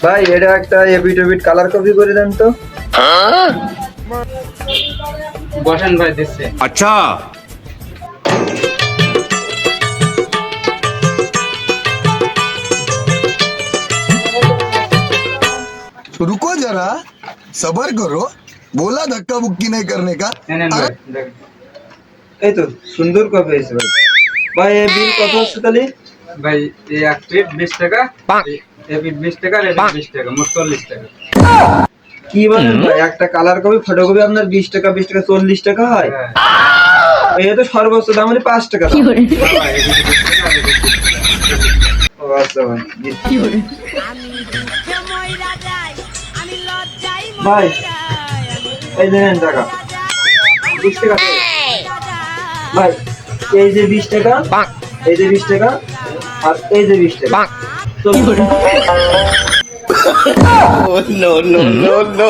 ভাই এটা একটা এবিট কালার কপি করে দেন তো। বসেন ভাই, দিচ্ছে। अच्छा रुको जरा सबर करो बोला धक्का बुक्की नहीं करने का নেন ভাই, দেখেন। এই তো সুন্দর কপি হয়েছে ভাই। ভাই এই বিল কত হচ্ছে তাহলে? ভাই এই এক প্লেট 20 টাকা, এই প্লেট 20 টাকা, আর এই প্লেট 20 টাকা, মোট 40 টাকা। কি বলেন ভাই, একটা কালার কপি ফটোকপি আপনার 20 টাকা 20 টাকা 40 টাকা হয়? হ্যাঁ। এই তো সর্বোচ্চ দাম হলে 5 টাকা দাম। না ভাই, এই প্লেট 20 টাকা, আর এই প্লেট 20 টাকা। ও আচ্ছা ভাই। ভাই এই যে নেন টাকা 20 টাকা তো। ভাই এই যে 20 টাকা, এই যে 20 টাকা, আর এই যে 20 টাকা। চলুন। no no no no